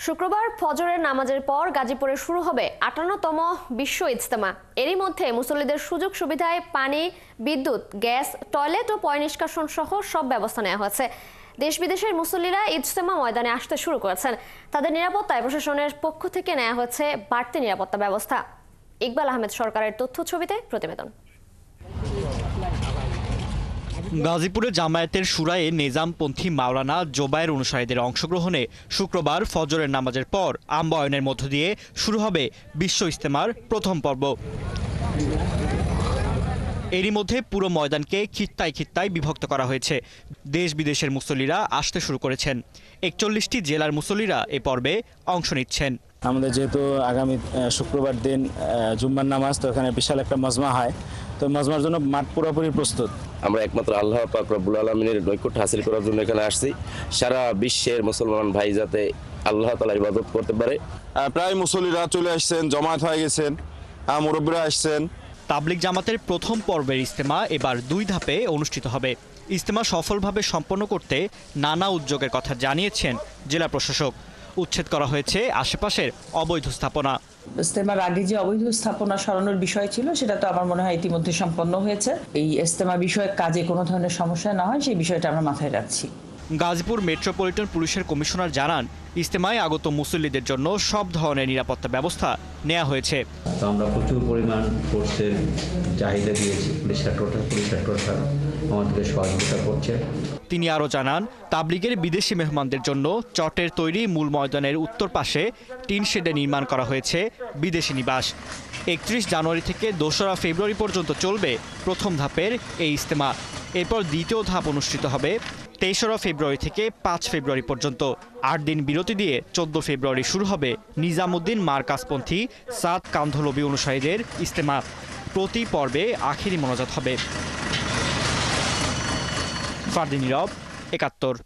শুক্রবার ফজরের নামাজের পর গাজীপুরে শুরু হবে ৫৮তম বিশ্ব ইজতেমা। এরই মধ্যে মুসল্লিদের সুযোগ সুবিধায় পানি, বিদ্যুৎ, গ্যাস, টয়লেট ও পয় নিষ্কাশন সহ সব ব্যবস্থা নেওয়া হয়েছে। দেশ বিদেশের মুসল্লিরা ইজতেমা ময়দানে আসতে শুরু করেছেন। তাদের নিরাপত্তায় প্রশাসনের পক্ষ থেকে নেওয়া হয়েছে বাড়তি নিরাপত্তা ব্যবস্থা। ইকবাল আহমেদ সরকারের তথ্য ছবিতে প্রতিবেদন। গাজীপুরে জামায়াতের শুরায়ে নিজামপন্থী মাওলানা জোবায়ের অনুসারীদের অংশগ্রহণে শুক্রবার ফজরের নামাজের পর আম্বায়নের মধ্য দিয়ে শুরু হবে বিশ্ব ইজতেমার প্রথম পর্ব। এরই মধ্যে পুরো ময়দানকে খিত্তায় খিত্তায় বিভক্ত করা হয়েছে। দেশ বিদেশের মুসল্লিরা আসতে শুরু করেছেন। ৪১টি জেলার মুসল্লিরা এ পর্বে অংশ নিচ্ছেন। আমাদের যেহেতু আগামী শুক্রবার দিন জুম্মার নামাজ, তো এখানে বিশাল একটা মজমা হয়, তো মজমার জন্য মাঠ পুরোপুরি প্রস্তুত। আমরা একমাত্র আল্লাহ পাক রব্বুল আলামিনের নৈকট্য হাসিল করার জন্য এখানে আসছি। সারা বিশ্বের মুসলমান ভাই যাতে আল্লাহ তাআলার ইবাদত করতে পারে। প্রায় মুসল্লিরা চলে আসছেন, জমায়েত হয়ে গেছেন, মুরব্বীরা আসছেন। তাবলিগ জামাতের প্রথম পর্বের ইজতেমা এবার ২ ধাপে অনুষ্ঠিত হবে। ইজতেমা সফলভাবে সম্পন্ন করতে নানা উদ্যোগের কথা জানিয়েছেন জেলা প্রশাসক। উচ্ছেদ করা হয়েছে আশেপাশের অবৈধ স্থাপনা। ইজতেমার আগে যে অবৈধ স্থাপনা সরানোর বিষয় ছিল, সেটা তো আমার মনে হয় ইতিমধ্যে সম্পন্ন হয়েছে। এই ইজতেমা বিষয়ে কাজে কোনো ধরনের সমস্যা না হয় সেই বিষয়টা আমরা মাথায় রাখছি। গাজীপুর মেট্রোপলিটন পুলিশের কমিশনার জানান, ইজতেমায় আগত মুসল্লিদের জন্য সব ধরনের নিরাপত্তা ব্যবস্থা নেওয়া হয়েছে। আমরা প্রচুর পরিমাণ ফোর্সের চাহিদা দিয়েছি। পুলিশ হেডকোয়ার্টার আমাদেরকে সহযোগিতা করছে। তিনি আরও জানান, তাবলিগের বিদেশি মেহমানদের জন্য চটের তৈরি মূল ময়দানের উত্তর পাশে টিন শেডে নির্মাণ করা হয়েছে বিদেশি নিবাস। ৩১ জানুয়ারি থেকে ২রা ফেব্রুয়ারি পর্যন্ত চলবে প্রথম ধাপের এই ইজতেমা। এরপর দ্বিতীয় ধাপ অনুষ্ঠিত হবে ৩রা ফেব্রুয়ারি থেকে ৫ ফেব্রুয়ারি পর্যন্ত। ৮ দিন বিরতি দিয়ে ১৪ ফেব্রুয়ারি শুরু হবে নিজামুদ্দিন মারকাজপন্থী সাদ কান্ধলবি অনুসারীদের ইজতেমা। প্রতি পর্বে আখেরি মোনাজাত হবে। ফারদিন নীরব, ৭১।